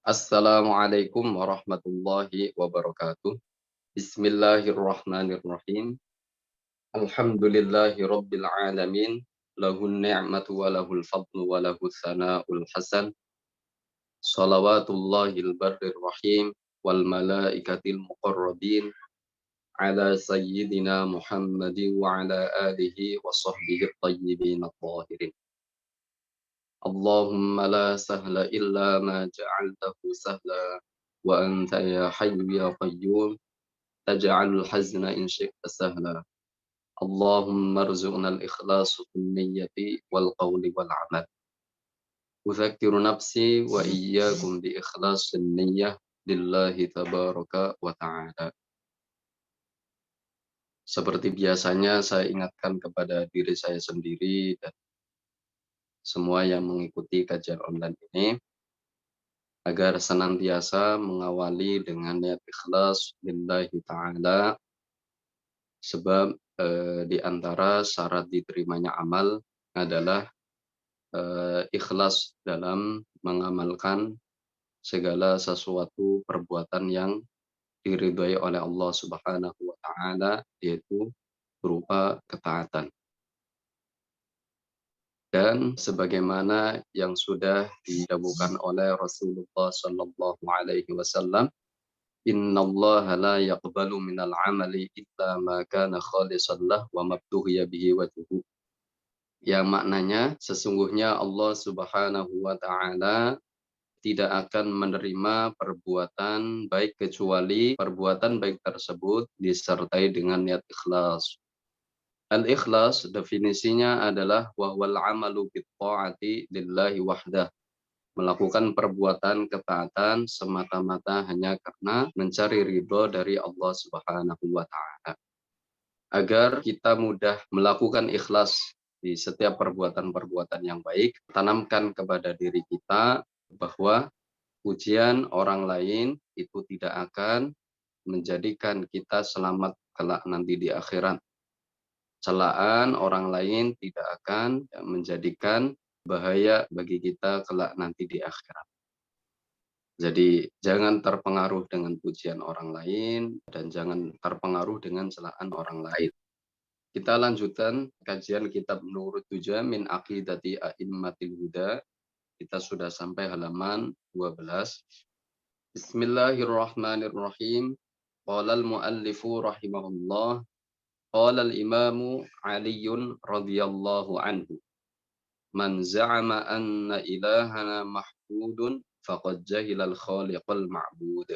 Assalamualaikum warahmatullahi wabarakatuh. Bismillahirrahmanirrahim. Alhamdulillahi rabbil alamin. Lahun ni'matu wa lahul fadlu wa lahus sana'ul hasan. Salawatullahil barrir rahim wal malaikatil muqarrabin ala sayyidina Muhammadin wa ala alihi wa sahbihi at-tayyibin at-tahirin. Allahumma la sahla illa ma ja'altahu sahla wa anta ya hayyu ya qayyum taj'alul hazna in syi'ta sahla. Allahumma rzuqna al-ikhlas fil niyyati wal qawli wal amal. Udzakkiru nafsi wa iyyakum bi ikhlasin niyyah lillahi tabaraka wa ta'ala. Seperti biasanya saya ingatkan kepada diri saya sendiri dan semua yang mengikuti kajian online ini agar senantiasa mengawali dengan niat ikhlas lillahi ta'ala sebab di antara syarat diterimanya amal adalah ikhlas dalam mengamalkan segala sesuatu perbuatan yang diridhai oleh Allah Subhanahu wa taala, yaitu berupa ketaatan. Dan sebagaimana yang sudah didawuhkan oleh Rasulullah sallallahu alaihi wasallam, innallaha la yaqbalu minal amali illa ma kana khalisan lah wa mabtuhiya bihi wajhuhu. Yang maknanya sesungguhnya Allah Subhanahu wa taala tidak akan menerima perbuatan baik kecuali perbuatan baik tersebut disertai dengan niat ikhlas. Al-ikhlas definisinya adalah wahwal amalu bit ta'ati lillahi wahdah. Melakukan perbuatan ketaatan semata-mata hanya karena mencari ridho dari Allah Subhanahu wa taala. Agar kita mudah melakukan ikhlas di setiap perbuatan-perbuatan yang baik, tanamkan kepada diri kita bahwa pujian orang lain itu tidak akan menjadikan kita selamat kelak nanti di akhirat. Celaan orang lain tidak akan menjadikan bahaya bagi kita kelak nanti di akhirat. Jadi jangan terpengaruh dengan pujian orang lain dan jangan terpengaruh dengan celaan orang lain. Kita lanjutkan kajian kitab Nurut Tuja min Aqidati A'immatil Huda. Kita sudah sampai halaman 12. Bismillahirrahmanirrahim. Qala al-muallifu rahimahullah. Qala al-imamu Aliyun radhiyallahu anhu. Man za'ama anna ilahana mahmudun faqad jahilal khaliqal ma'bud.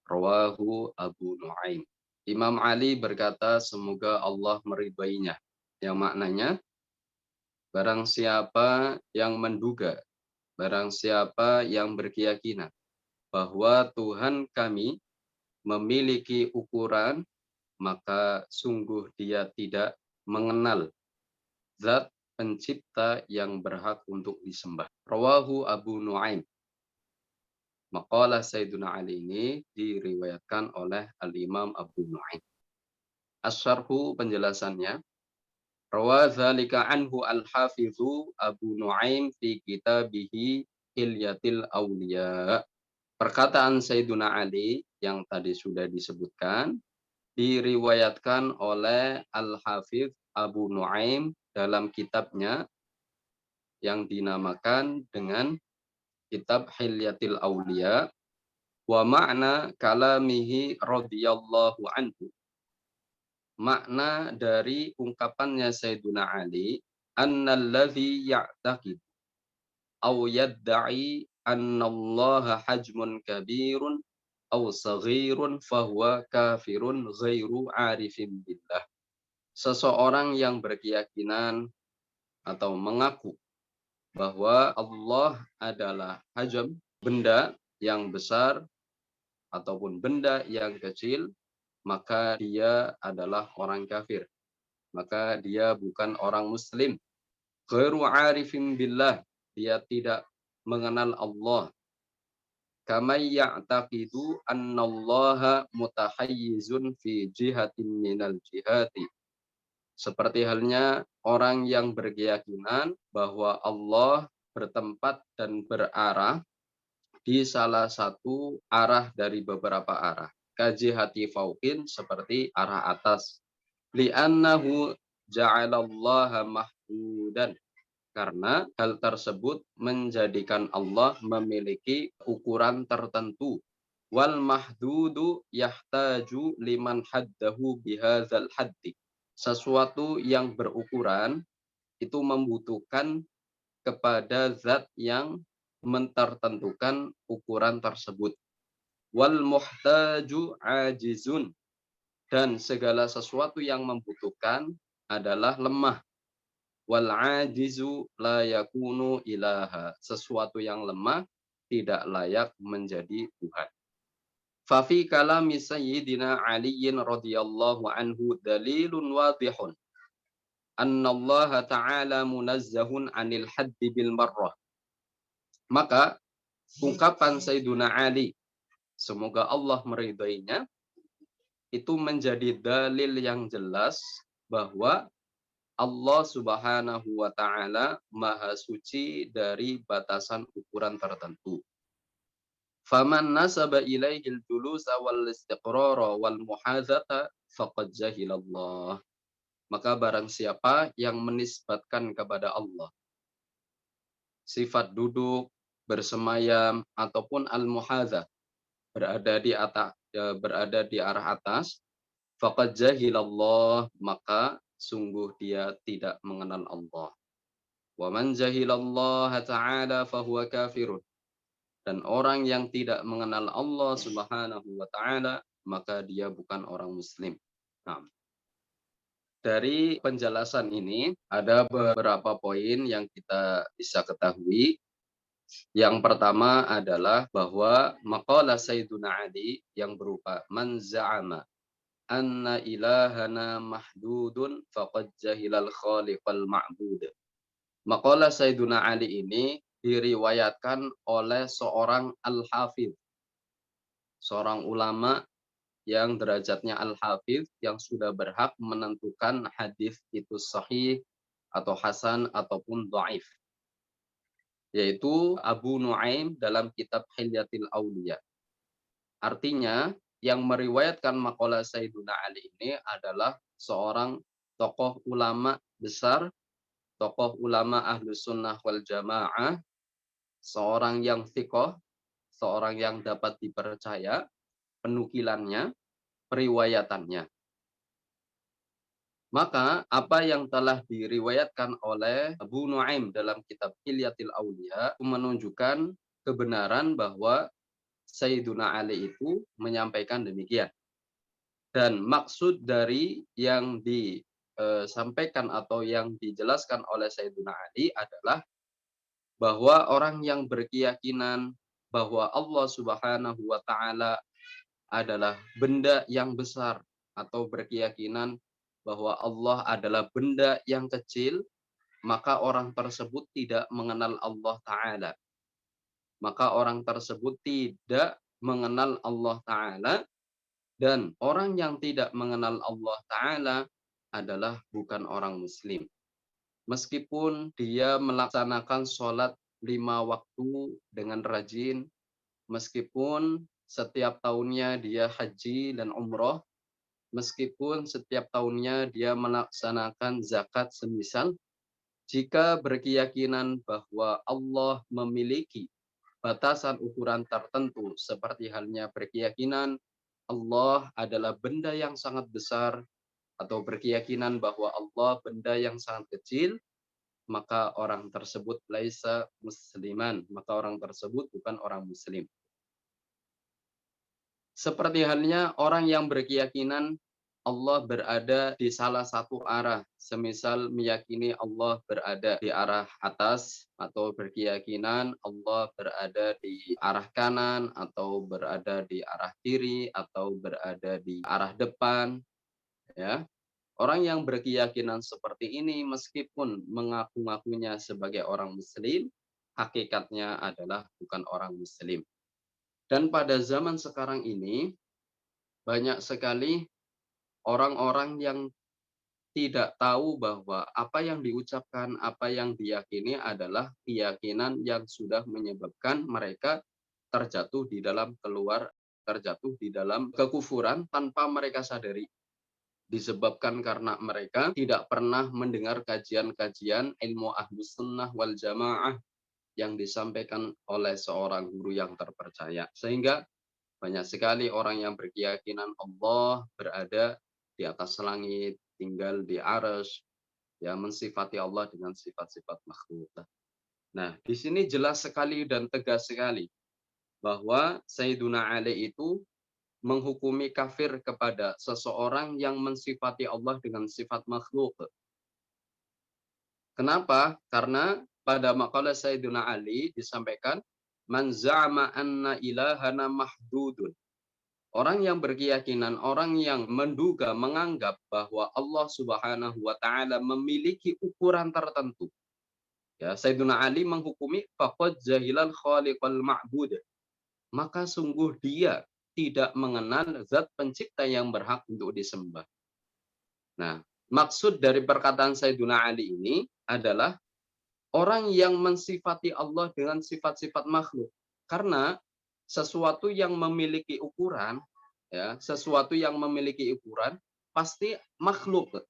Rawahu Abu Nuaim. Imam Ali berkata semoga Allah meridainya. Yang maknanya barang siapa yang menduga, barang siapa yang berkeyakinan bahwa Tuhan kami memiliki ukuran, maka sungguh dia tidak mengenal zat pencipta yang berhak untuk disembah. Rawahu Abu Nuaim. Maqalah Sayyiduna Ali ini diriwayatkan oleh Al-Imam Abu Nuaim. Asyarhu penjelasannya. Rawa dzalika anhu al-Hafidhu Abu Nuaim fi kitabihi Hilyatil Auliya. Perkataan Sayyiduna Ali yang tadi sudah disebutkan diriwayatkan oleh Al-Hafidh Abu Nuaim dalam kitabnya yang dinamakan dengan kitab Hilyatil Auliya. Wa ma'na kalamihi radhiyallahu anhu. Makna dari ungkapannya Sayyiduna Ali, annalladzi ya'taqid aw yadda'i annallaha hajmun kabirun aw saghirun fahuwa kafirun ghairu arifin billah. Seseorang yang berkeyakinan atau mengaku bahwa Allah adalah hajam, benda yang besar ataupun benda yang kecil, maka dia adalah orang kafir. Maka dia bukan orang muslim. Ghairu arifin billah, dia tidak mengenal Allah. Kama ya'taqidu annallaha mutahayyizun fi jihatin minal jihati. Seperti halnya orang yang berkeyakinan bahwa Allah bertempat dan berarah di salah satu arah dari beberapa arah. Kajihati fauqin seperti arah atas. Li'annahu ja'alallaha mahdudan. Karena hal tersebut menjadikan Allah memiliki ukuran tertentu. Wal mahdudu yahtaju liman haddahu bihadzal haddi. Sesuatu yang berukuran itu membutuhkan kepada zat yang mentertentukan ukuran tersebut. Wal muhtaju ajizun. Dan segala sesuatu yang membutuhkan adalah lemah. Wal ajizu la yakunu ilaha. Sesuatu yang lemah tidak layak menjadi Tuhan. Fafi kalami Sayyidina Aliyin radhiyallahu anhu dalilun wadihun. Annallaha ta'ala munazzahun anil haddi bil marrah. Maka ungkapan Sayyiduna Ali, semoga Allah meridainya, itu menjadi dalil yang jelas bahwa Allah Subhanahu wa taala Maha suci dari batasan ukuran tertentu. Faman nasaba ilaihil julusa wal istiqrara wal muhadzata faqad jahilallah. Maka barang siapa yang menisbatkan kepada Allah sifat duduk, bersemayam ataupun al-muhadzah, berada di arah atas, faqad jahilallah, maka sungguh dia tidak mengenal Allah. Wa man jahilallaha ta'ala fahuwa kafirun. Dan orang yang tidak mengenal Allah Subhanahu wa taala, maka dia bukan orang muslim. Nah, dari penjelasan ini ada beberapa poin yang kita bisa ketahui. Yang pertama adalah bahwa maqala Sayyiduna Ali yang berupa man za'ama anna ilahana mahdudun faqad jahilal khaliqal ma'bud. Maqala Sayyiduna Ali ini diriwayatkan oleh seorang al-hafidh, seorang ulama yang derajatnya al-hafidh yang sudah berhak menentukan hadis itu sahih atau hasan ataupun dhaif, yaitu Abu Nuaim dalam kitab Hilyatil Auliya. Artinya yang meriwayatkan maqala Sayyiduna Ali ini adalah seorang tokoh ulama besar, tokoh ulama Ahlus Sunnah wal Jamaah, seorang yang thiqah, seorang yang dapat dipercaya, penukilannya, periwayatannya. Maka apa yang telah diriwayatkan oleh Abu Nuaim dalam kitab Hilyatil Auliya menunjukkan kebenaran bahwa Sayyiduna Ali itu menyampaikan demikian. Dan maksud dari yang disampaikan atau yang dijelaskan oleh Sayyiduna Ali adalah bahwa orang yang berkeyakinan bahwa Allah Subhanahu wa taala adalah benda yang besar atau berkeyakinan bahwa Allah adalah benda yang kecil, maka orang tersebut tidak mengenal Allah taala. Maka orang tersebut tidak mengenal Allah taala, dan orang yang tidak mengenal Allah taala adalah bukan orang muslim. Meskipun dia melaksanakan sholat 5 waktu dengan rajin, meskipun setiap tahunnya dia haji dan umroh, meskipun setiap tahunnya dia melaksanakan zakat semisal, jika berkeyakinan bahwa Allah memiliki batasan ukuran tertentu, seperti halnya berkeyakinan Allah adalah benda yang sangat besar, atau berkeyakinan bahwa Allah benda yang sangat kecil, maka orang tersebut laisa musliman, maka orang tersebut bukan orang muslim. Seperti halnya orang yang berkeyakinan Allah berada di salah satu arah, semisal meyakini Allah berada di arah atas, atau berkeyakinan Allah berada di arah kanan, atau berada di arah kiri, atau berada di arah depan, ya. Orang yang berkeyakinan seperti ini meskipun mengaku-ngakunya sebagai orang muslim, hakikatnya adalah bukan orang muslim. Dan pada zaman sekarang ini banyak sekali orang-orang yang tidak tahu bahwa apa yang diucapkan, apa yang diyakini adalah keyakinan yang sudah menyebabkan mereka terjatuh di dalam kekufuran tanpa mereka sadari. Disebabkan karena mereka tidak pernah mendengar kajian-kajian ilmu Ahlus Sunnah wal Jamaah yang disampaikan oleh seorang guru yang terpercaya. Sehingga banyak sekali orang yang berkeyakinan Allah berada di atas langit, tinggal di arsy, ya, mensifati Allah dengan sifat-sifat makhluk. Nah, di sini jelas sekali dan tegas sekali bahwa Sayyiduna Ali itu menghukumi kafir kepada seseorang yang mensifati Allah dengan sifat makhluk. Kenapa? Karena pada maqalah Sayyiduna Ali disampaikan, man za'ama anna ilahana mahdudun. Orang yang berkeyakinan, orang yang menduga, menganggap bahwa Allah Subhanahu wa taala memiliki ukuran tertentu. Ya, Sayyiduna Ali menghukumi faqad jahilal khaliqal ma'bud. Maka sungguh dia tidak mengenal zat pencipta yang berhak untuk disembah. Nah, maksud dari perkataan Sayyiduna Ali ini adalah orang yang mensifati Allah dengan sifat-sifat makhluk. Karena sesuatu yang memiliki ukuran, ya, sesuatu yang memiliki ukuran pasti makhluk.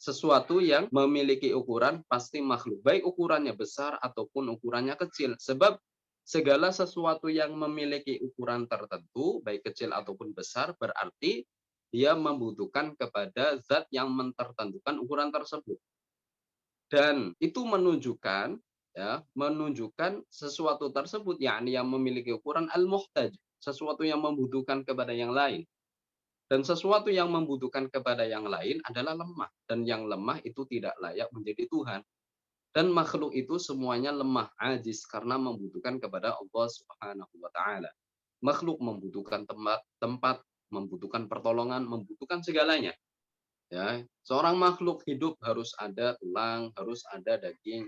Sesuatu yang memiliki ukuran pasti makhluk, baik ukurannya besar ataupun ukurannya kecil. Sebab segala sesuatu yang memiliki ukuran tertentu, baik kecil ataupun besar, berarti dia membutuhkan kepada zat yang mentertentukan ukuran tersebut. Dan itu menunjukkan, ya, menunjukkan sesuatu tersebut, yakni yang memiliki ukuran al-muhtaj, sesuatu yang membutuhkan kepada yang lain. Dan sesuatu yang membutuhkan kepada yang lain adalah lemah. Dan yang lemah itu tidak layak menjadi Tuhan. Dan makhluk itu semuanya lemah, ajiz, karena membutuhkan kepada Allah Subhanahu wa taala. Makhluk membutuhkan tempat, membutuhkan pertolongan, membutuhkan segalanya. Ya, seorang makhluk hidup harus ada tulang, harus ada daging.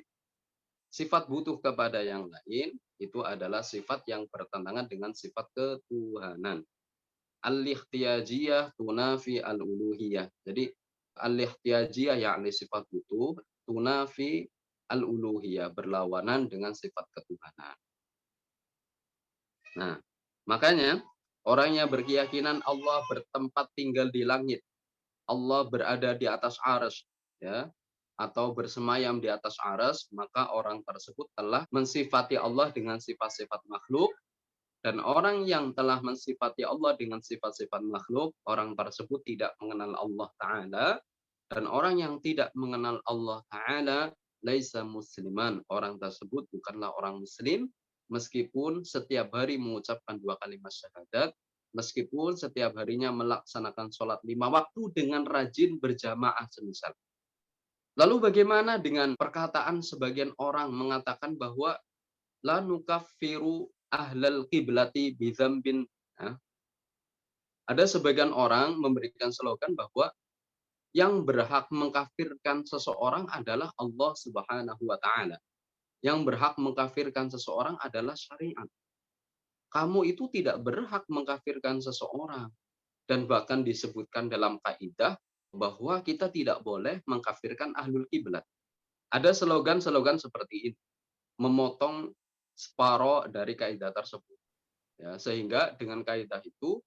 Sifat butuh kepada yang lain itu adalah sifat yang bertentangan dengan sifat ketuhanan. Al-ihtiyajiyah tunafi al-uluhiyah. Jadi al-ihtiyajiyah yakni sifat butuh, tunafi al-uluhiyah, berlawanan dengan sifat ketuhanan. Nah, makanya orang yang berkeyakinan Allah bertempat tinggal di langit, Allah berada di atas arsy, ya, atau bersemayam di atas arsy, maka orang tersebut telah mensifati Allah dengan sifat-sifat makhluk. Dan orang yang telah mensifati Allah dengan sifat-sifat makhluk, orang tersebut tidak mengenal Allah Ta'ala. Dan orang yang tidak mengenal Allah Ta'ala, laisa musliman. Orang tersebut bukanlah orang muslim, meskipun setiap hari mengucapkan 2 kalimat syahadat, meskipun setiap harinya melaksanakan sholat 5 waktu dengan rajin berjamaah semisal. Lalu bagaimana dengan perkataan sebagian orang mengatakan bahwa la nukaffiru ahlal qiblati bidzambin. Ya. Ada sebagian orang memberikan slogan bahwa yang berhak mengkafirkan seseorang adalah Allah Subhanahu wa taala. Yang berhak mengkafirkan seseorang adalah syariat. Kamu itu tidak berhak mengkafirkan seseorang. Dan bahkan disebutkan dalam kaidah bahwa kita tidak boleh mengkafirkan ahlul qiblat. Ada slogan-slogan seperti ini, memotong separoh dari kaidah tersebut. Ya, sehingga dengan kaidah itu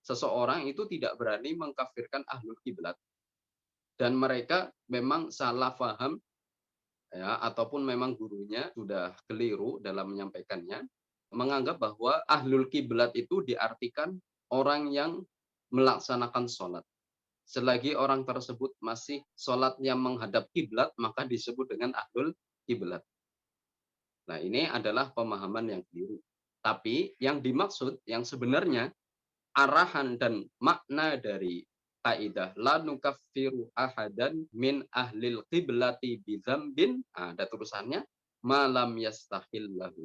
seseorang itu tidak berani mengkafirkan ahlul kiblat, dan mereka memang salah paham, ya, ataupun memang gurunya sudah keliru dalam menyampaikannya, menganggap bahwa ahlul kiblat itu diartikan orang yang melaksanakan sholat. Selagi orang tersebut masih sholatnya menghadap kiblat, maka disebut dengan ahlul kiblat. Nah, ini adalah pemahaman yang keliru. Tapi yang dimaksud, yang sebenarnya arahan dan makna dari kaidah la nukaffiru ahadan min ahlil qiblati bidzambin, ada tulisannya malam yastahillahu,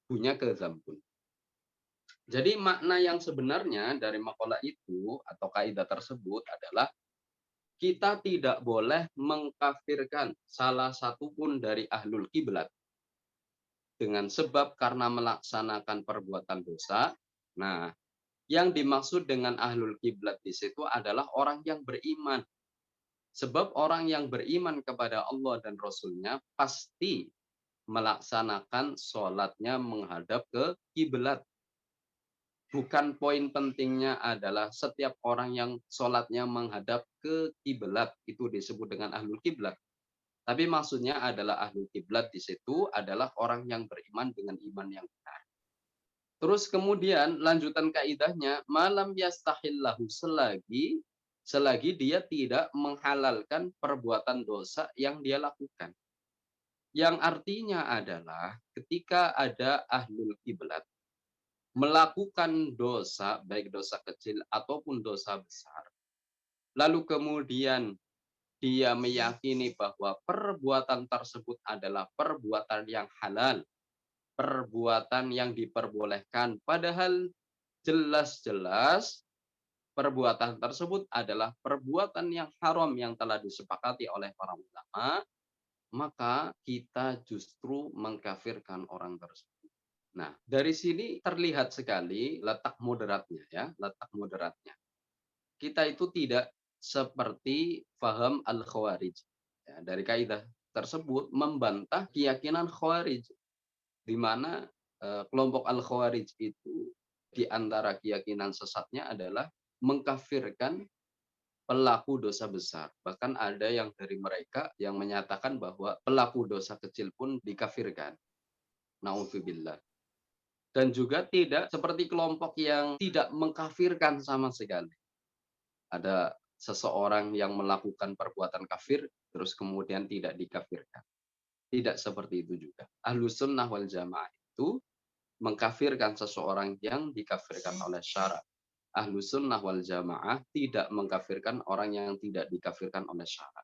punya ke zambun. Jadi makna yang sebenarnya dari maqalah itu atau kaidah tersebut adalah kita tidak boleh mengkafirkan salah satu pun dari ahlul kiblat dengan sebab karena melaksanakan perbuatan dosa. Nah, yang dimaksud dengan ahlul kiblat di situ adalah orang yang beriman. Sebab orang yang beriman kepada Allah dan Rasul-Nya pasti melaksanakan sholatnya menghadap ke kiblat. Bukan poin pentingnya adalah setiap orang yang sholatnya menghadap ke kiblat itu disebut dengan ahlul kiblat. Tapi maksudnya adalah ahlul kiblat di situ adalah orang yang beriman dengan iman yang benar. Terus kemudian lanjutan kaidahnya malam yastahillahu selagi dia tidak menghalalkan perbuatan dosa yang dia lakukan. Yang artinya adalah ketika ada ahlul kiblat melakukan dosa, baik dosa kecil ataupun dosa besar, lalu kemudian dia meyakini bahwa perbuatan tersebut adalah perbuatan yang halal, perbuatan yang diperbolehkan, padahal jelas-jelas perbuatan tersebut adalah perbuatan yang haram yang telah disepakati oleh para ulama, maka kita justru mengkafirkan orang tersebut. Nah, dari sini terlihat sekali letak moderatnya ya, letak moderatnya. Kita itu tidak seperti faham al-Khawarij. Ya, dari kaidah tersebut membantah keyakinan Khawarij di mana kelompok al-Khawarij itu di antara keyakinan sesatnya adalah mengkafirkan pelaku dosa besar. Bahkan ada yang dari mereka yang menyatakan bahwa pelaku dosa kecil pun dikafirkan. Nauzubillah. Dan juga tidak seperti kelompok yang tidak mengkafirkan sama sekali. Ada seseorang yang melakukan perbuatan kafir, terus kemudian tidak dikafirkan. Tidak seperti itu juga. Ahlus sunnah wal jamaah itu mengkafirkan seseorang yang dikafirkan oleh syarak. Ahlus sunnah wal jamaah tidak mengkafirkan orang yang tidak dikafirkan oleh syarak.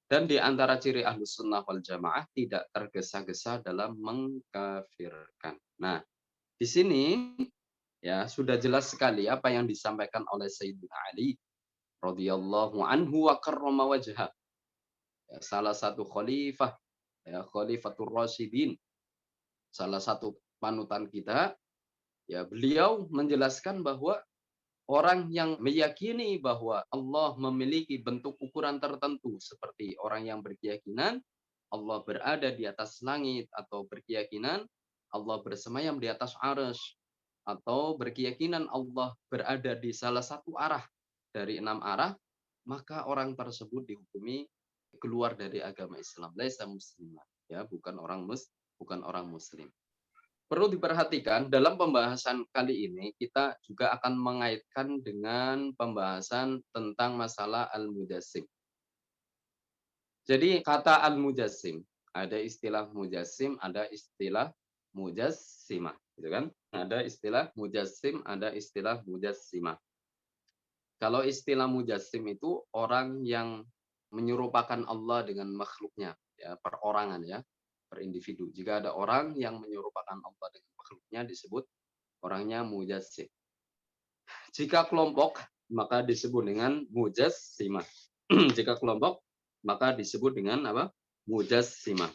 Dan di antara ciri ahlus sunnah wal jamaah tidak tergesa-gesa dalam mengkafirkan. Nah, di sini ya sudah jelas sekali apa yang disampaikan oleh Sayyidina Ali radhiyallahu anhu wa karrama wajha. Ya, salah satu khalifah, ya, Khalifatur Rasyidin, salah satu panutan kita, ya beliau menjelaskan bahwa orang yang meyakini bahwa Allah memiliki bentuk ukuran tertentu seperti orang yang berkeyakinan Allah berada di atas langit atau berkeyakinan Allah bersemayam di atas arsy atau berkeyakinan Allah berada di salah satu arah dari 6 arah, maka orang tersebut dihukumi keluar dari agama Islam. Laisa musliman, ya, bukan orang muslim. Perlu diperhatikan dalam pembahasan kali ini kita juga akan mengaitkan dengan pembahasan tentang masalah al-mujassim. Jadi kata al-mujassim, ada istilah mujassim, ada istilah mujassimah, gitu kan? Ada istilah mujassim, ada istilah mujassimah. Kalau istilah mujassim itu orang yang menyerupakan Allah dengan makhluknya, ya, perorangan ya, per individu. Jika ada orang yang menyerupakan Allah dengan makhluknya disebut orangnya mujassim. Jika kelompok maka disebut dengan mujassimah. Jika kelompok maka disebut dengan apa? Mujassimah.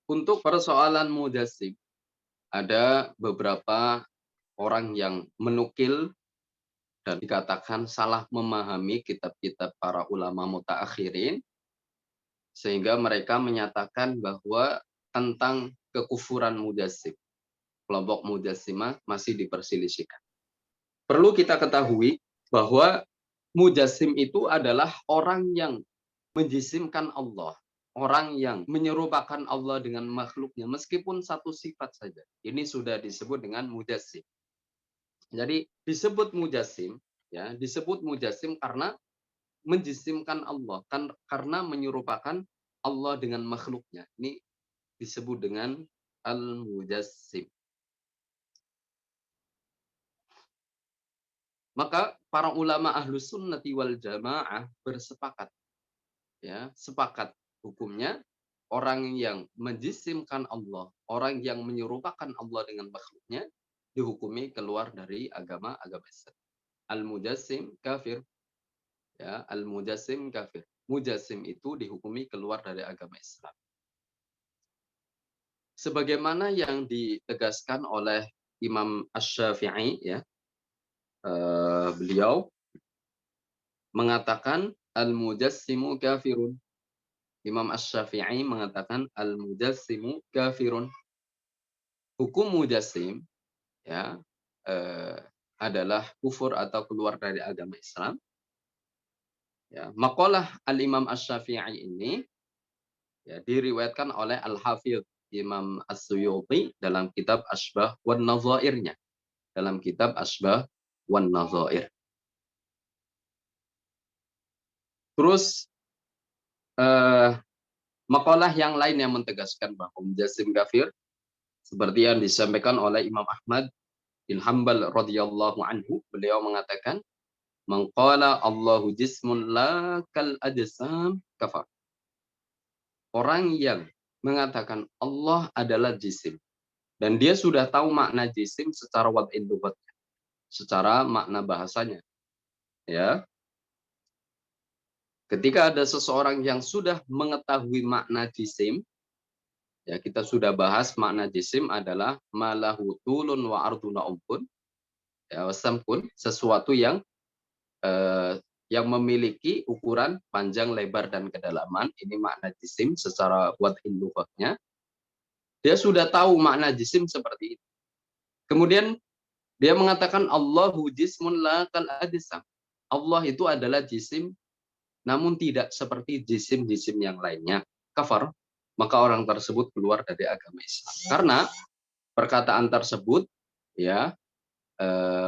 Untuk persoalan mujassim ada beberapa orang yang menukil dan dikatakan salah memahami kitab-kitab para ulama mutaakhirin sehingga mereka menyatakan bahwa tentang kekufuran mujassim. Kelompok mujassimah masih diperselisihkan. Perlu kita ketahui bahwa mujassim itu adalah orang yang menjisimkan Allah, orang yang menyerupakan Allah dengan makhluknya meskipun satu sifat saja. Ini sudah disebut dengan mujassim. Jadi disebut mujassim, ya, disebut mujassim karena menjisimkan Allah, kan karena menyerupakan Allah dengan makhluknya. Ini disebut dengan al-mujassim. Maka para ulama ahlus sunnati wal jamaah bersepakat, ya, sepakat hukumnya orang yang menjisimkan Allah, orang yang menyerupakan Allah dengan makhluknya dihukumi keluar dari agama Islam. Al-mujassim kafir, ya, al-mujassim kafir. Mujassim itu dihukumi keluar dari agama Islam. Sebagaimana yang ditegaskan oleh Imam Asy-Syafi'i, ya, beliau mengatakan al-mujassimu kafirun. Imam Asy-Syafi'i mengatakan al-mujassimu kafirun. Hukum mujassim ya adalah kufur atau keluar dari agama Islam. Ya, maqalah Al-Imam Asy-Syafi'i ini ya diriwayatkan oleh Al-Hafidz Imam As-Suyuti dalam kitab Asbah wan Nadzairnya. Dalam kitab Asbah wan Nadzair. Terus eh, maqalah yang lain yang mentegaskan bahwa mujassim kafir seperti yang disampaikan oleh Imam Ahmad bin Hambal radhiyallahu anhu, beliau mengatakan maqala Allahu jismun la kal ajsam kafar. Orang yang mengatakan Allah adalah jisim dan dia sudah tahu makna jisim secara wad'in lughat, secara makna bahasanya, ya. Ketika ada seseorang yang sudah mengetahui makna jisim, ya kita sudah bahas makna jisim adalah malahu tulun wa arduna umpun, ya wasamkun, sesuatu yang memiliki ukuran panjang, lebar dan kedalaman. Ini makna jisim secara wad'in lughatnya. Dia sudah tahu makna jisim seperti itu. Kemudian dia mengatakan Allahu jismun la kal ajsam. Allah itu adalah jisim namun tidak seperti jisim-jisim yang lainnya. Kafar, maka orang tersebut keluar dari agama Islam. Karena perkataan tersebut ya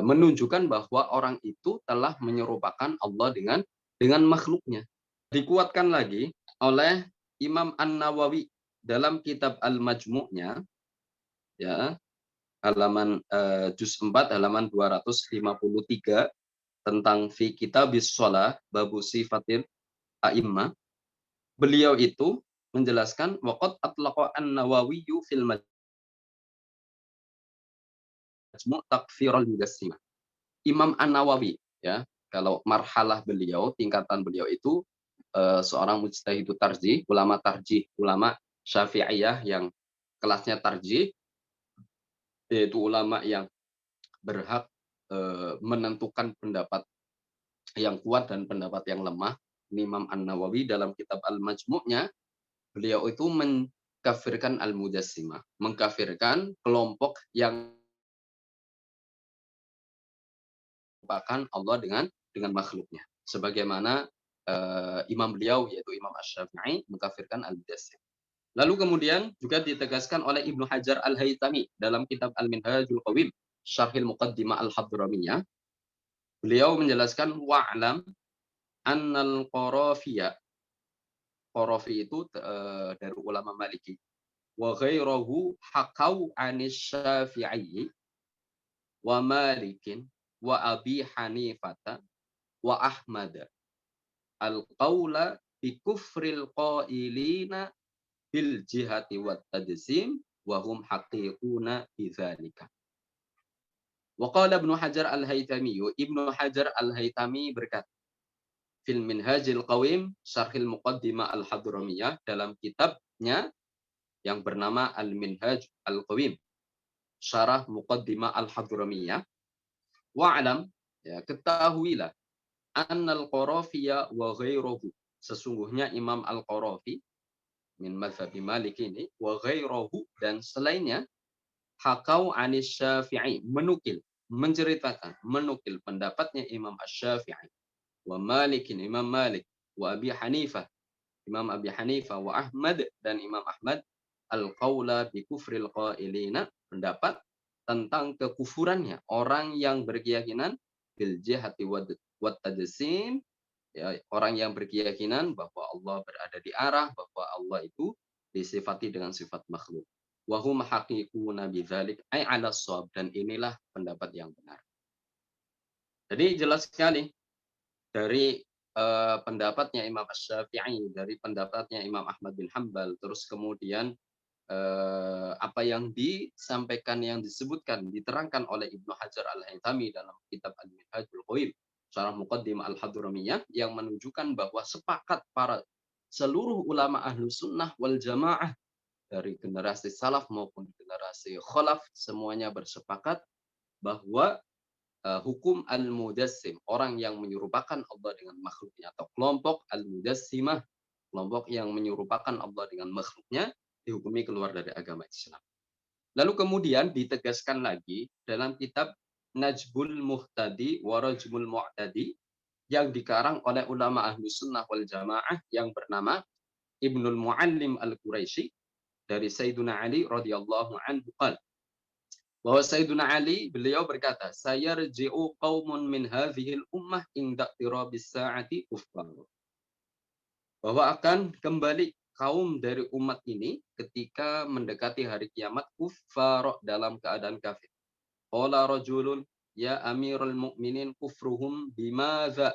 menunjukkan bahwa orang itu telah menyerupakan Allah dengan makhluknya. Dikuatkan lagi oleh Imam An-Nawawi dalam kitab Al-Majmu'-nya, ya, halaman juz 4 halaman 253 tentang fi kitabis shalah babu sifatil a'immah. Beliau itu menjelaskan waqad atlaqa an-Nawawiyyu fil majmu' takfirul mujassimah. Imam An-Nawawi ya, kalau marhalah beliau, tingkatan beliau itu seorang mujtahidu tarjih, ulama Syafi'iyah yang kelasnya tarjih, yaitu ulama yang berhak menentukan pendapat yang kuat dan pendapat yang lemah. Imam An-Nawawi dalam kitab Al-Majmu'-nya, beliau itu mengkafirkan al-mujassimah, mengkafirkan kelompok yang merupakan Allah dengan makhluknya. Sebagaimana imam beliau yaitu Imam Asy-Syafi'i mengkafirkan al-mujassim. Lalu kemudian juga ditegaskan oleh Ibnu Hajar Al-Haytami dalam kitab Al-Minhajul Qawim Syarhil Muqaddimah Al-Hadramiyah. Beliau menjelaskan wa'lam annal Qarafiya. Qarafi itu dari ulama Maliki. Wa ghairahu hakau anis Syafi'i wa Malikin wa Abi Hanifata wa Ahmad al-qaula bi kufril qailina bil jihati wat tajsim wa hum haqiquna bidzalika. Wa qala Ibnu Hajar Al-Haytami, Ibnu Hajar Al-Haytami berkata fil Minhajil Qawim Syarhil Muqaddimah Al-Hadramiyah, dalam kitabnya yang bernama Al-Minhaj Al-Qawim Syarah Muqaddimah Al-Hadramiyah, wa'lam, ya ketahuilah, annal Qarafiya wa ghairuhu, sesungguhnya Imam Al-Qarafi min mazhab Malik ini, wa ghairuhu, dan selainnya, hakau anis Syafi'i, menukil pendapatnya Imam Asy-Syafi'i, wa Malikin, Imam Malik, wa Abi Hanifah, Imam Abi Hanifah, wa Ahmad, dan Imam Ahmad, al-qaula bi kufril qailina, pendapat tentang kekufurannya orang yang berkeyakinan bil jihati wat tajsim, ya, orang yang berkeyakinan bahwa Allah berada di arah, bahwa Allah itu disifati dengan sifat makhluk. Wa hum haqiquna bidzalik ay ala shawab, dan inilah pendapat yang benar. Jadi jelas sekali dari pendapatnya Imam Asy-Syafi'i, dari pendapatnya Imam Ahmad bin Hambal, terus kemudian apa yang disampaikan, yang disebutkan, diterangkan oleh Ibnu Hajar Al-Haytami dalam kitab Al-Minhajul Qawim Syarah Muqaddimah Al-Hadramiyah, yang menunjukkan bahwa sepakat para seluruh ulama ahlu sunnah wal jamaah dari generasi salaf maupun generasi khalaf, semuanya bersepakat bahwa hukum al-mujassim, orang yang menyerupakan Allah dengan makhluknya, atau kelompok al-mujassimah, kelompok yang menyerupakan Allah dengan makhluknya dihukumi keluar dari agama Islam. Lalu kemudian ditegaskan lagi dalam kitab Najbul Muhtadi wa Rajmul Mu'tadi yang dikarang oleh ulama Ahlus Sunnah wal Jamaah yang bernama Ibnul Muallim Al-Quraisy dari Sayyiduna Ali radhiyallahu anhu qala, bahwa Sayyiduna Ali beliau berkata, sayarji'u qaumun min hadhil ummah inda tirabis sa'ati kuffar, bahwa akan kembali kaum dari umat ini ketika mendekati hari kiamat kuffar dalam keadaan kafir. Qala rajulun ya Amirul Mukminin kufruhum bimadza?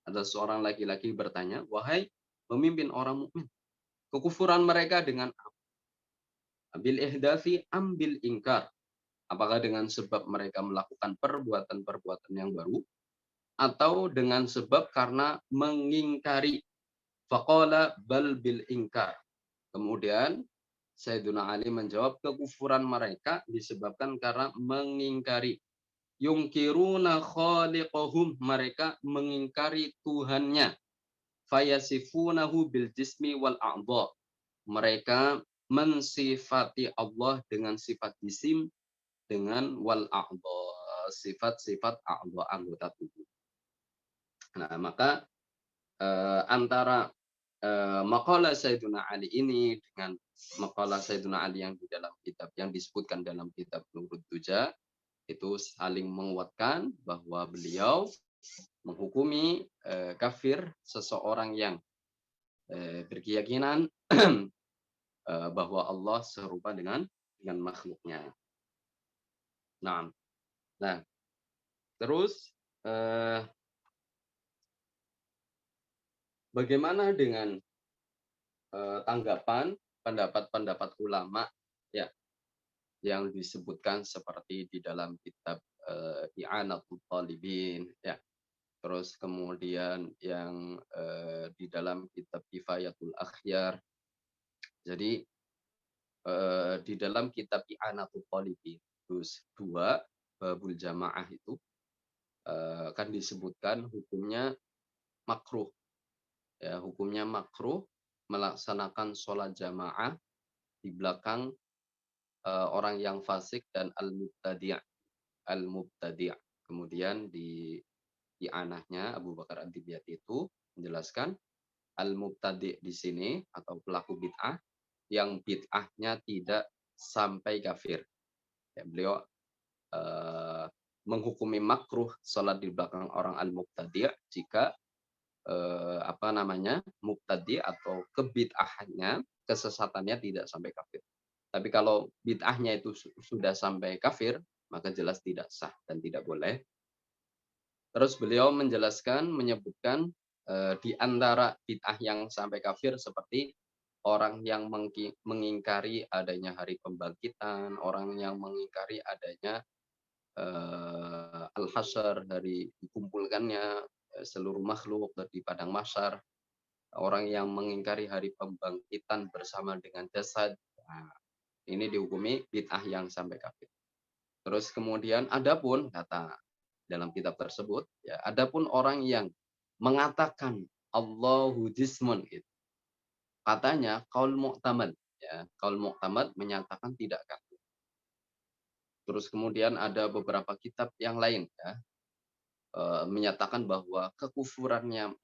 Ada seorang laki-laki bertanya, wahai pemimpin orang mukmin, kekufuran mereka dengan bil ihdafi ambil ingkar? Apakah dengan sebab mereka melakukan perbuatan-perbuatan yang baru atau dengan sebab karena mengingkari? Faqala bal bil ingkar. Kemudian Sayyiduna Ali menjawab, kekufuran mereka disebabkan karena mengingkari. Yungkiruna khaliqahum, mereka mengingkari Tuhannya. Fayasifunahu bil jismi wal a'dha, mereka mensifati Allah dengan sifat jisim dengan wal a'dha, sifat-sifat a'dha, anggota tubuh. Nah, maka antara maqalah Sayyiduna Ali ini dengan maqalah Sayyiduna Ali yang di dalam kitab yang disebutkan dalam kitab Nurud Duja itu saling menguatkan bahwa beliau menghukumi kafir seseorang yang berkeyakinan bahwa Allah serupa dengan makhluknya. Nah, terus bagaimana dengan tanggapan pendapat-pendapat ulama ya yang disebutkan seperti di dalam kitab I'anatul Talibin ya. Terus kemudian yang di dalam kitab Kifayatul Akhyar. Jadi di dalam kitab I'anatul Talibin terus 2 babul jamaah itu kan disebutkan hukumnya makruh. Ya, hukumnya makruh melaksanakan sholat jamaah di belakang orang yang fasik dan al-mubtadi'. Kemudian di anahnya Abu Bakar Ad-Dibyati itu menjelaskan al-mubtadi' di sini atau pelaku bid'ah yang bid'ahnya tidak sampai kafir. Ya, beliau menghukumi makruh sholat di belakang orang al-mubtadi' jika mubtadi' atau kebid'ahannya, kesesatannya tidak sampai kafir. Tapi kalau bid'ahnya itu sudah sampai kafir, maka jelas tidak sah dan tidak boleh. Terus beliau menjelaskan, menyebutkan di antara bid'ah yang sampai kafir seperti orang yang mengingkari adanya hari pembangkitan, orang yang mengingkari adanya al-hasyr, dari dikumpulkannya seluruh makhluk di padang mahsyar, orang yang mengingkari hari pembangkitan bersama dengan jasad. Nah, ini dihukumi bid'ah yang sampai kafir. Terus kemudian adapun kata dalam kitab tersebut, ya, adapun orang yang mengatakan Allahu jismun gitu. Katanya qaul mu'tamad, ya, qaul mu'tamad menyatakan tidak kafir. Terus kemudian ada beberapa kitab yang lain ya menyatakan bahwa kekufurannya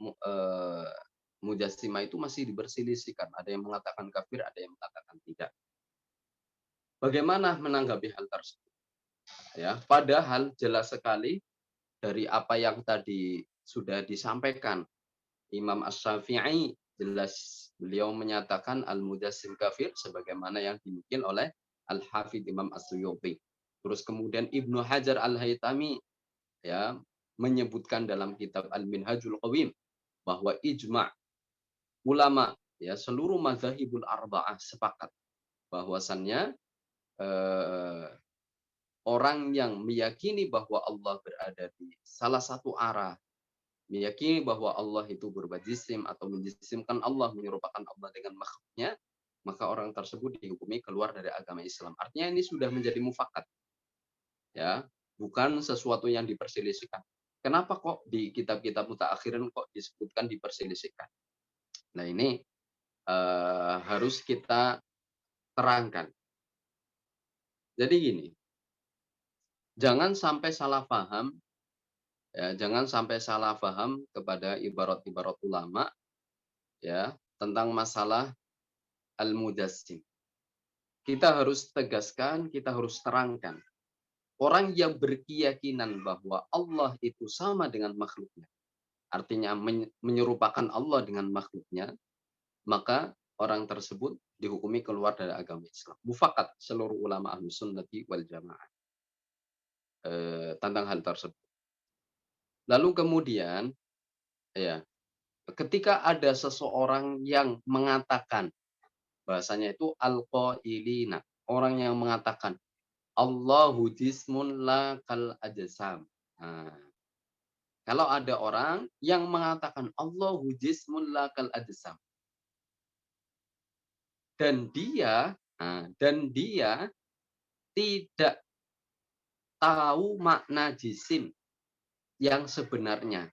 Mujassimah itu masih diperselisihkan. Ada yang mengatakan kafir, ada yang mengatakan tidak. Bagaimana menanggapi hal tersebut? Ya, padahal jelas sekali dari apa yang tadi sudah disampaikan Imam Asy-Syafi'i, jelas beliau menyatakan al-mujassim kafir sebagaimana yang dinukil oleh Al-Hafidz Imam As-Suyuti. Terus kemudian Ibnu Hajar Al-Haytami ya menyebutkan dalam kitab Al-Minhajul Qawim bahwa ijma' ulama ya seluruh mazhabul arba'ah sepakat bahwasannya orang yang meyakini bahwa Allah berada di salah satu arah, meyakini bahwa Allah itu berubah jisim atau menjisimkan Allah, menyerupakan Allah dengan makhluknya, maka orang tersebut dihukumi keluar dari agama Islam. Artinya ini sudah menjadi mufakat. Ya, bukan sesuatu yang diperselisihkan. Kenapa kok di kitab-kitab mutaakhirin kok disebutkan diperselisihkan? Nah, ini harus kita terangkan. Jadi gini, jangan sampai salah paham, ya, jangan sampai salah paham kepada ibarat-ibarat ulama, ya, tentang masalah al-mudassim. Kita harus tegaskan, kita harus terangkan. Orang yang berkeyakinan bahwa Allah itu sama dengan makhluknya, artinya menyerupakan Allah dengan makhluknya, maka orang tersebut dihukumi keluar dari agama Islam. Mufakat seluruh ulama Ahlus Sunnati wal Jamaah tentang hal tersebut. Lalu kemudian, ya, ketika ada seseorang yang mengatakan, bahasanya itu al-qailina, orang yang mengatakan Allahu jismun la kal ajsam. Nah, kalau ada orang yang mengatakan Allahu jismun la kal ajsam, dan dia tidak tahu makna jisim yang sebenarnya.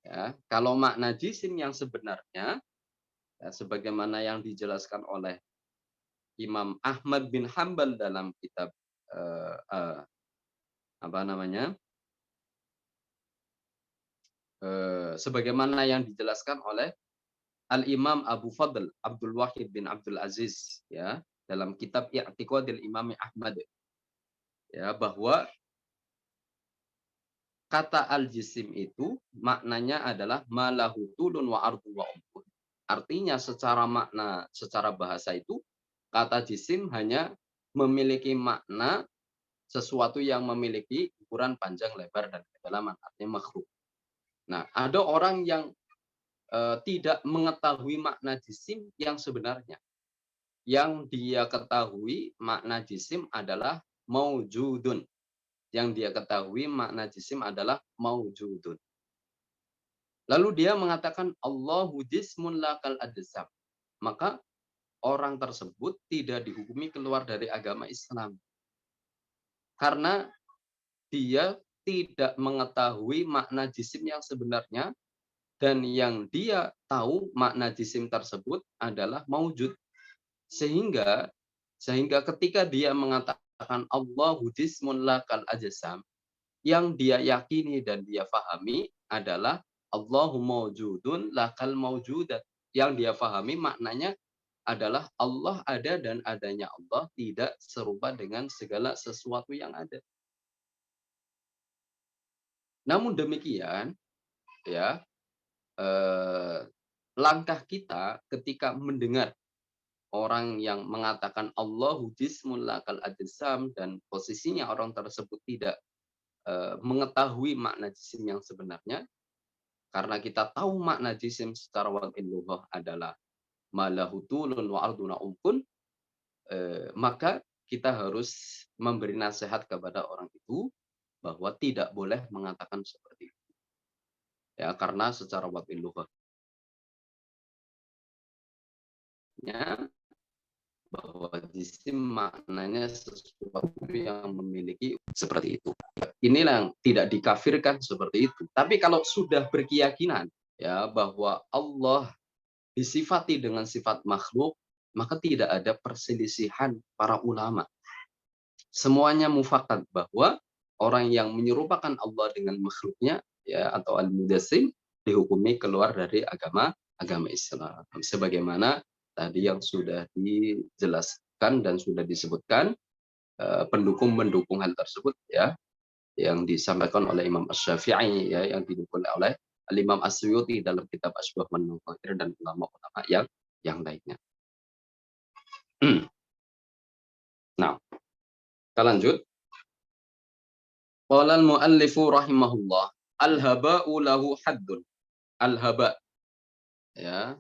Ya, kalau makna jisim yang sebenarnya, ya, sebagaimana yang dijelaskan oleh Imam Ahmad bin Hambal dalam kitab apa namanya, sebagaimana yang dijelaskan oleh Al-Imam Abu Fadl Abdul Wahid bin Abdul Aziz, ya, dalam kitab I'tiqadil Imam Ahmad, ya, bahwa kata al-jisim itu maknanya adalah malahu tulun wa ardun wa umkun. Artinya secara makna, secara bahasa itu kata jisim hanya memiliki makna sesuatu yang memiliki ukuran panjang, lebar, dan kedalaman, artinya makhluk. Nah, ada orang yang tidak mengetahui makna jisim yang sebenarnya. Yang dia ketahui makna jisim adalah maujudun. Yang dia ketahui makna jisim adalah maujudun. Lalu dia mengatakan Allahu jismun lakal adesam. Maka orang tersebut tidak dihukumi keluar dari agama Islam. Karena dia tidak mengetahui makna jisim yang sebenarnya, dan yang dia tahu makna jisim tersebut adalah maujud. Sehingga ketika dia mengatakan Allahu jismun lakal ajsam, yang dia yakini dan dia pahami adalah Allahu maujudun lakal maujudat. Yang dia pahami maknanya adalah Allah ada dan adanya Allah tidak serupa dengan segala sesuatu yang ada. Namun demikian, ya, langkah kita ketika mendengar orang yang mengatakan Allahu jismun lakal ajsam dan posisinya orang tersebut tidak mengetahui makna jisim yang sebenarnya, karena kita tahu makna jisim secara wad'in lughah adalah malahu tulun wa arduna umkun, maka kita harus memberi nasihat kepada orang itu bahwa tidak boleh mengatakan seperti itu. Ya, karena secara wad'in lughahnya bahwa jisim maknanya sesuatu yang memiliki seperti itu. Inilah yang tidak dikafirkan seperti itu. Tapi kalau sudah berkeyakinan, ya, bahwa Allah disifati dengan sifat makhluk, maka tidak ada perselisihan para ulama. Semuanya mufakat bahwa orang yang menyerupakan Allah dengan makhluknya, ya, atau al-mudassim, dihukumi keluar dari agama Islam. Sebagaimana tadi yang sudah dijelaskan dan sudah disebutkan pendukung-pendukung hal tersebut, ya, yang disampaikan oleh Imam Asy-Syafi'i, ya, yang didukung oleh Imam As-Suyuti dalam kitab Asbah wan Nadhair, dan ulama-ulama yang lainnya. Nah, kita lanjut. Qala al-muallifu rahimahullah, al-haba'u lahu haddun. Al-haba', ya,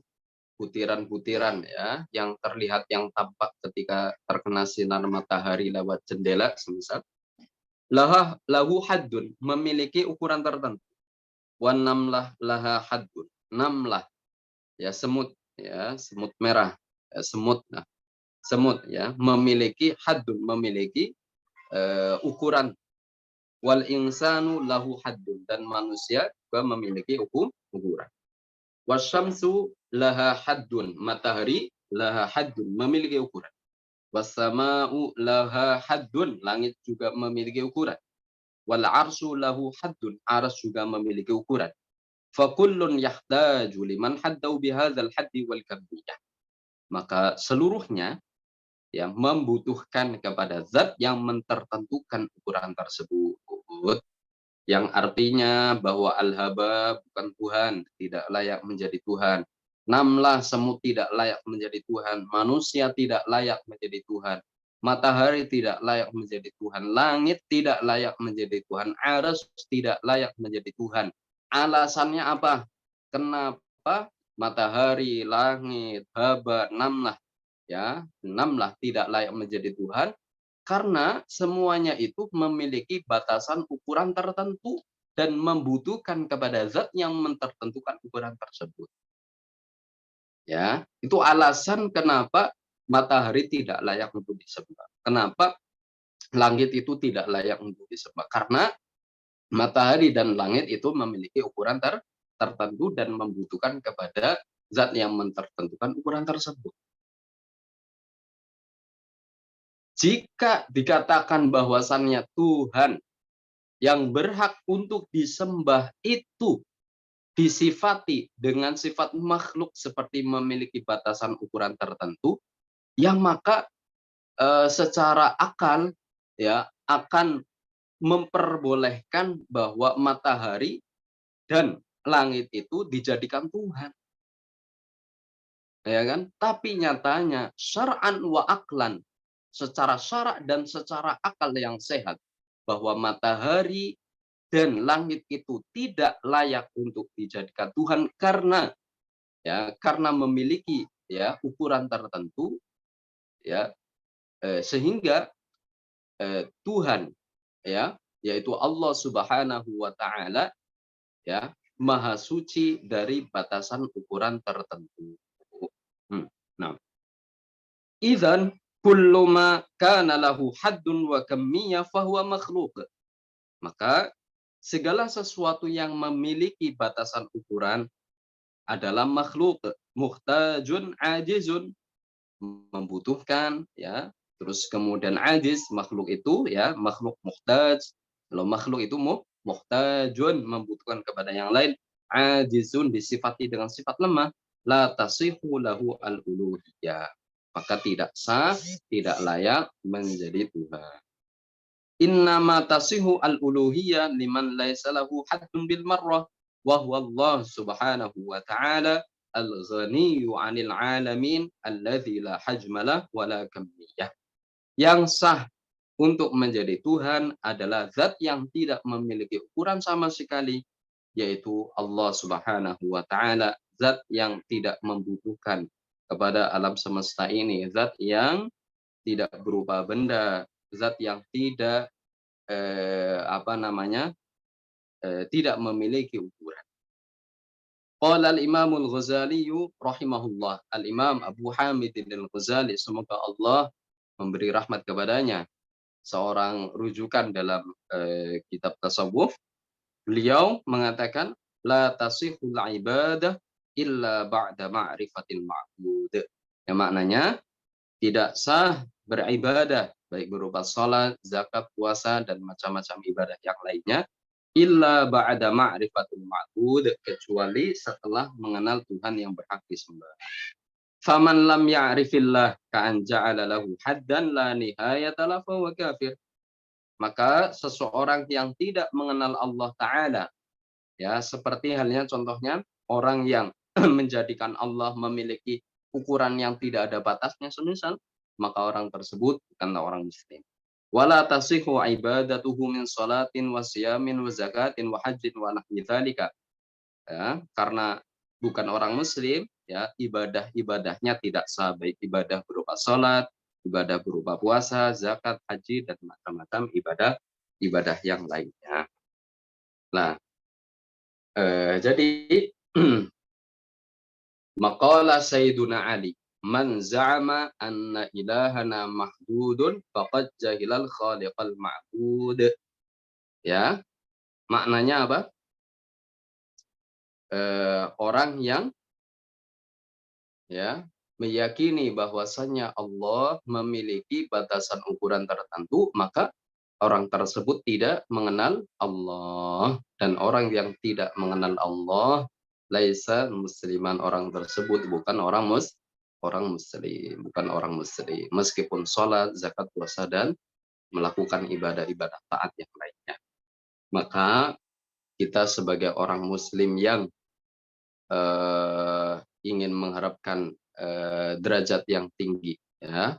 butiran-butiran, ya, yang terlihat, yang tampak ketika terkena sinar matahari lewat jendela semisal. Lahu haddun, memiliki ukuran tertentu. Wan namlah laha haddun. Namlah, ya, semut, ya, semut merah, ya, semut. Nah, semut, ya, memiliki haddun, memiliki ukuran. Wal insanu lahu haddun, dan manusia juga memiliki ukuran. Wasyamsu laha haddun. Matahari laha haddun, memiliki ukuran. Wassama'u laha haddun. Langit juga memiliki ukuran. Wal arsyu lahu haddun. Arsy juga memiliki ukuran. Fakullun yahtaju liman haddau bihadzal haddi wal kamiyah. Maka seluruhnya yang membutuhkan kepada zat yang mentertentukan ukuran tersebut, yang artinya bahwa al-haba bukan Tuhan, tidak layak menjadi Tuhan. Namlah, semut tidak layak menjadi Tuhan, manusia tidak layak menjadi Tuhan, matahari tidak layak menjadi Tuhan, langit tidak layak menjadi Tuhan, arsy tidak layak menjadi Tuhan. Alasannya apa? Kenapa matahari, langit, haba, namlah, ya, namlah tidak layak menjadi Tuhan? Karena semuanya itu memiliki batasan ukuran tertentu dan membutuhkan kepada zat yang mentertentukan ukuran tersebut. Ya, itu alasan kenapa matahari tidak layak untuk disembah. Kenapa langit itu tidak layak untuk disembah? Karena matahari dan langit itu memiliki ukuran tertentu dan membutuhkan kepada zat yang mentertentukan ukuran tersebut. Jika dikatakan bahwasannya Tuhan yang berhak untuk disembah itu disifati dengan sifat makhluk seperti memiliki batasan ukuran tertentu, yang maka secara akal ya akan memperbolehkan bahwa matahari dan langit itu dijadikan Tuhan. Ya kan? Tapi nyatanya syar'an wa aklan, secara syarak dan secara akal yang sehat, bahwa matahari dan langit itu tidak layak untuk dijadikan Tuhan karena memiliki ya ukuran tertentu, ya sehingga Tuhan ya yaitu Allah Subhanahu wa taala ya maha suci dari batasan ukuran tertentu. Nah, idzan kullu ma kana lahu haddun wa kammiyah fahuwa makhluq. Maka segala sesuatu yang memiliki batasan ukuran adalah makhluk, muhtajun, ajizun, membutuhkan, ya. Terus kemudian ajiz, makhluk itu ya, makhluk muhtaj. Kalau makhluk itu muhtajun, membutuhkan kepada yang lain, ajizun disifati dengan sifat lemah, la tasihu lahu al-uluhiyah. Maka tidak sah, tidak layak menjadi Tuhan. Innama tasihu al-uluhiyah liman laisa lahu haddun bil marrah wa huwa Allah subhanahu wa ta'ala al-ghaniyyu 'anil 'alamin alladzi la hajmalah wa la kamiyah. Yang sah untuk menjadi Tuhan adalah zat yang tidak memiliki ukuran sama sekali, yaitu Allah subhanahu wa ta'ala, zat yang tidak membutuhkan kepada alam semesta ini, zat yang tidak berupa benda, zat yang tidak tidak memiliki ukuran. Qala al-Imam al-Ghazali rahimahullah. Al-Imam Abu Hamid al-Ghazali, semoga Allah memberi rahmat kepadanya, seorang rujukan dalam kitab tasawuf. Beliau mengatakan la tasihul ibadah illa ba'da ma'rifatil ma'bud. Yang maknanya tidak sah beribadah baik berupa salat, zakat, puasa dan macam-macam ibadah yang lainnya illa ba'da ma'rifatul ma'bud, kecuali setelah mengenal Tuhan yang berhak disembah. Faman lam ya'rifillah ka'an ja'ala lahu haddan la nihayata lahu wa kafir. Maka seseorang yang tidak mengenal Allah Ta'ala, ya seperti halnya contohnya orang yang menjadikan Allah memiliki ukuran yang tidak ada batasnya semisal, maka orang tersebut bukanlah orang muslim. Wala tasihu ibadatuhu min salatin wa siyamin wa zakatin wa hajjin wa nahwi dzalika. Ya, karena bukan orang muslim, ya ibadah-ibadahnya tidak sah, baik ibadah berupa salat, ibadah berupa puasa, zakat, haji dan macam-macam ibadah yang lainnya. Nah, jadi maqala Sayyiduna Ali, man za'ama anna ilahana mahdudun faqad jahilal khaliqal ma'bud. Ya, maknanya apa? Orang yang ya, meyakini bahwasannya Allah memiliki batasan ukuran tertentu, maka orang tersebut tidak mengenal Allah. Dan orang yang tidak mengenal Allah, laisa musliman, orang tersebut bukan orang muslim, bukan orang muslim. Meskipun sholat, zakat, puasa, dan melakukan ibadah-ibadah taat yang lainnya. Maka kita sebagai orang muslim yang ingin mengharapkan derajat yang tinggi, ya,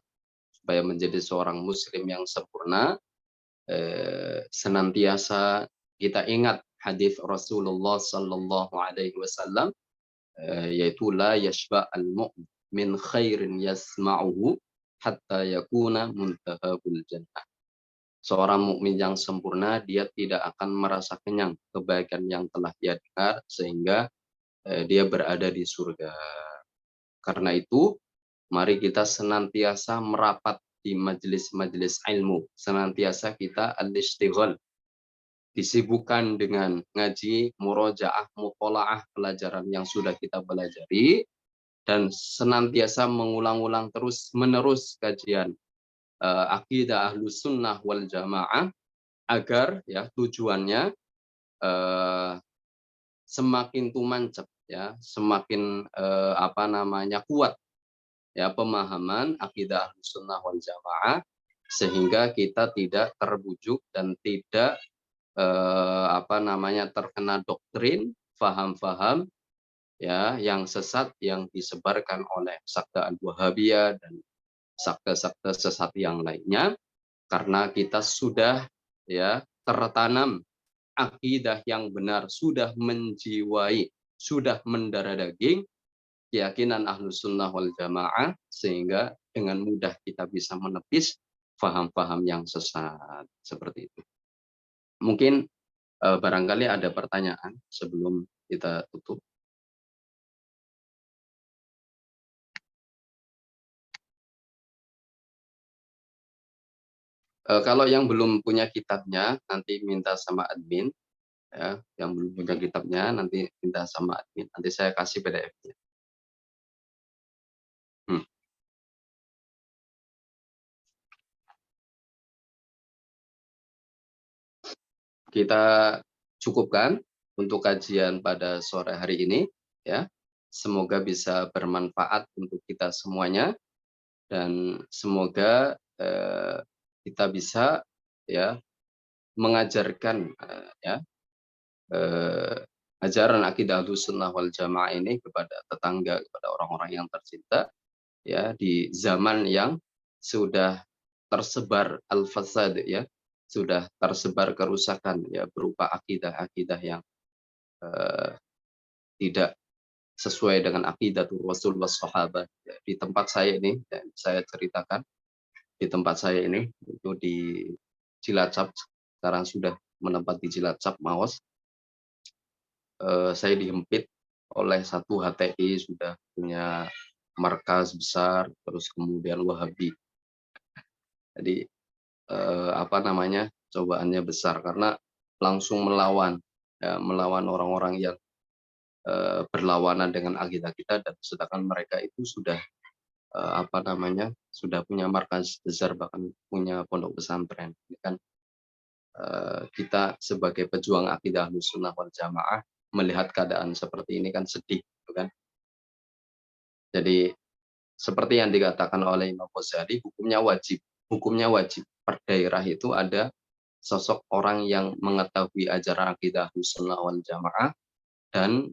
supaya menjadi seorang muslim yang sempurna, senantiasa kita ingat hadis Rasulullah Sallallahu Alaihi Wasallam, yaitu la yashba al mu'min min khairin yasma'uhu hatta yakuna muntahabul jannah. Seorang mukmin yang sempurna, dia tidak akan merasa kenyang kebaikan yang telah dia dengar sehingga dia berada di surga. Karena itu, mari kita senantiasa merapat di majelis-majelis ilmu, senantiasa kita al-istighal, disibukkan dengan ngaji, murojaah, mutolaah, pelajaran yang sudah kita pelajari, dan senantiasa mengulang-ulang terus menerus kajian akidah ahlus sunnah wal jamaah, agar ya tujuannya semakin tumancep, ya, semakin kuat, ya, pemahaman akidah ahlus sunnah wal jamaah, sehingga kita tidak terbujuk dan tidak terkena doktrin, faham-faham, ya, yang sesat yang disebarkan oleh sakta al-Wahabiyah dan sakta-sakta sesat yang lainnya. Karena kita sudah, ya, tertanam akidah yang benar, sudah menjiwai, sudah mendarah daging keyakinan ahlus sunnah wal jamaah, sehingga dengan mudah kita bisa menepis faham-faham yang sesat seperti itu. Mungkin barangkali ada pertanyaan sebelum kita tutup. Kalau yang belum punya kitabnya, nanti minta sama admin, ya, yang belum punya kitabnya nanti minta sama admin, nanti saya kasih PDF-nya. Kita cukupkan untuk kajian pada sore hari ini, ya. Semoga bisa bermanfaat untuk kita semuanya, dan semoga kita bisa, ya, mengajarkan ajaran akidah Ahlussunnah wal Jamaah ini kepada tetangga, kepada orang-orang yang tercinta, ya, di zaman yang sudah tersebar al-fasad, ya, sudah tersebar kerusakan, ya, berupa akidah-akidah yang tidak sesuai dengan akidah Rasulullah sahabat. Ya, di tempat saya ini, dan saya ceritakan, di tempat saya ini itu di Cilacap, sekarang sudah menetap di Cilacap, Maos. Saya dihempit oleh satu HTI, sudah punya markas besar, terus kemudian Wahabi. Jadi cobaannya besar karena langsung melawan, ya, melawan orang-orang yang berlawanan dengan akidah kita, dan sedangkan mereka itu sudah sudah punya markas besar, bahkan punya pondok pesantren. Ini kan kita sebagai pejuang akidah Ahlussunnah wal Jamaah melihat keadaan seperti ini kan sedih, gitu kan. Jadi seperti yang dikatakan oleh Imam Ghazali, hukumnya wajib per daerah itu ada sosok orang yang mengetahui ajaran akidah Ahlussunnah wal Jamaah dan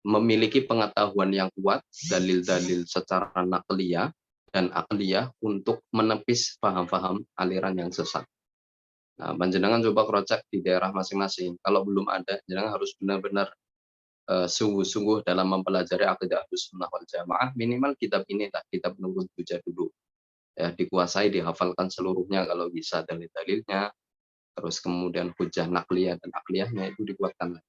memiliki pengetahuan yang kuat, dalil-dalil secara nakliyah dan akliyah untuk menepis paham-paham aliran yang sesat. Nah, panjenengan coba kerocek di daerah masing-masing. Kalau belum ada, panjenengan harus benar-benar sungguh-sungguh dalam mempelajari akidah Ahlussunnah wal Jamaah. Minimal kitab ini, kitab Nurul Huda dulu. Ya, dikuasai, dihafalkan seluruhnya kalau bisa, dalil-dalilnya, terus kemudian hujah nakliyah dan akliyahnya itu dikuatkan.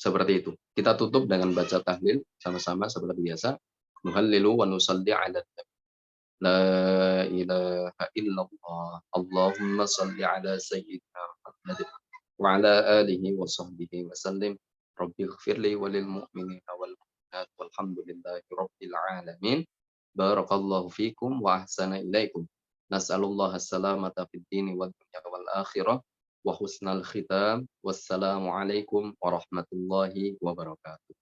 Seperti itu. Kita tutup dengan baca tahlil sama-sama seperti biasa. Nuhallilu wa nusalli ala la ilaha illallah. Allahumma salli ala sayyidina Muhammad wa ala alihi wa sahbihi wa sallim. Rabbighfirli walil mu'minina wal mu'minat walhamdulillahi rabbil alamin. Barakallahu fikum wa ahsana ilaikum. Nas'alullah as-salamata fid dini wal dunya wal akhirah wa husnal khitam. Wassalamu alaikum warahmatullahi wabarakatuh.